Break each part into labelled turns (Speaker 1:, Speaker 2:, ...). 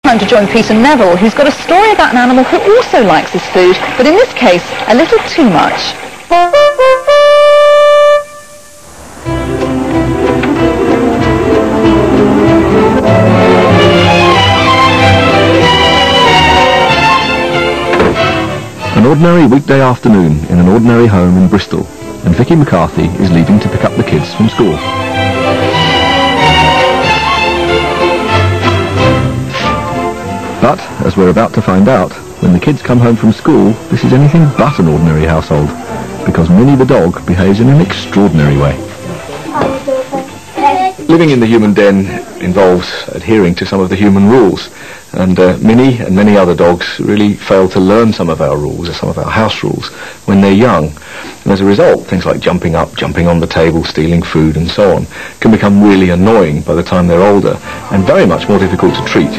Speaker 1: time to join Peter Neville, who's got a story about an animal who also likes his food, but in this case, a little too much.
Speaker 2: An ordinary weekday afternoon in an ordinary home in Bristol, and Vicky McCarthy is leaving to pick up the kids from school. But, as we're about to find out, when the kids come home from school, this is anything but an ordinary household, because Minnie the dog behaves in an extraordinary way. Living in the human den involves adhering to some of the human rules, and Minnie and many other dogs really fail to learn some of our rules, or some of our house rules, when they're young. And as a result, things like jumping up, jumping on the table, stealing food and so on can become really annoying by the time they're older, and very much more difficult to treat.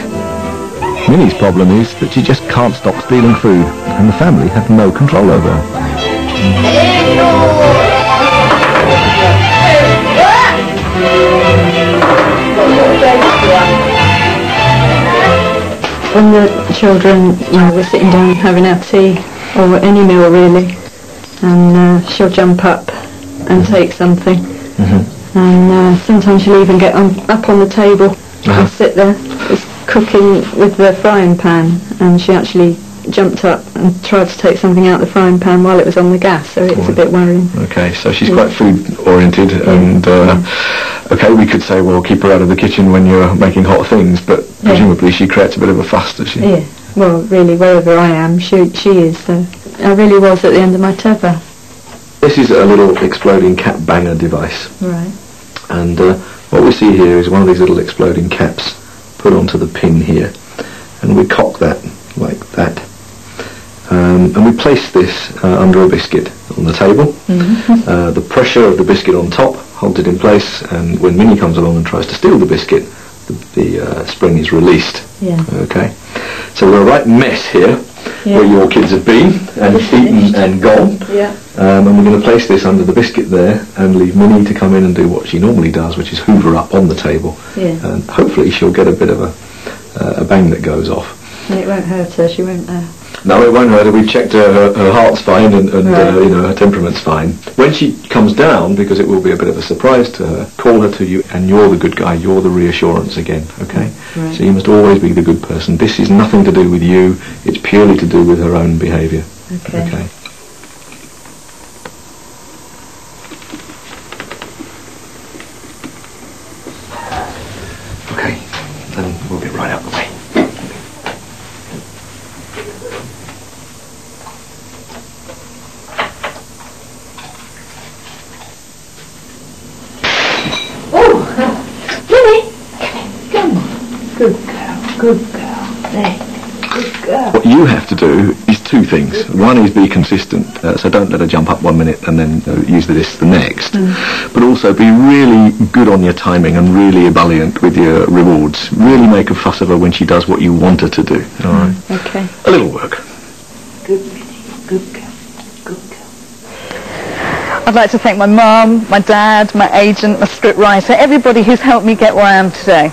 Speaker 2: Minnie's problem is that she just can't stop stealing food, and the family have no control over her.
Speaker 3: When the children, were sitting down having our tea, or any meal really, and she'll jump up and take something, and sometimes she'll even get up on the table and sit there. It's cooking with the frying pan, and she actually jumped up and tried to take something out of the frying pan while it was on the gas, so it was a bit worrying.
Speaker 2: Okay, so she's quite food oriented, and okay, we could say, well, keep her out of the kitchen when you're making hot things, but presumably she creates a bit of a fuss, does she?
Speaker 3: Yeah, well, really, wherever I am, she is, so I really was at the end of my tether.
Speaker 2: This is a little exploding cap banger device.
Speaker 3: Right.
Speaker 2: And what we see here is one of these little exploding caps put onto the pin here, and we cock that like that. And we place this under a biscuit on the table. The pressure of the biscuit on top holds it in place, and when Minnie comes along and tries to steal the biscuit, the spring is released.
Speaker 3: Yeah.
Speaker 2: Okay. So we're a right mess here, where your kids have been and eaten and gone.
Speaker 3: Yeah.
Speaker 2: And we're going to place this under the biscuit there and leave Minnie to come in and do what she normally does, which is hoover up on the table.
Speaker 3: Yeah.
Speaker 2: And hopefully she'll get a bit of a bang that goes off.
Speaker 3: And it won't hurt her, she won't
Speaker 2: No, it won't hurt her. We've checked her heart's fine and her temperament's fine. When she comes down, because it will be a bit of a surprise to her, call her to you, and you're the good guy, you're the reassurance again, okay?
Speaker 3: Right.
Speaker 2: So you must always be the good person. This is nothing to do with you, it's purely to do with her own behaviour.
Speaker 3: Okay.
Speaker 2: Okay. Okay, then we'll get right out the way.
Speaker 3: Good girl, good girl, there, good girl.
Speaker 2: What you have to do is two things. One is be consistent, so don't let her jump up 1 minute and then use this the next. But also be really good on your timing and really ebullient with your rewards. Really make a fuss of her when she does what you want her to do. All right.
Speaker 3: Okay.
Speaker 2: A little work.
Speaker 3: Good Minnie, good girl, good girl.
Speaker 1: I'd like to thank my mum, my dad, my agent, my script writer, everybody who's helped me get where I am today.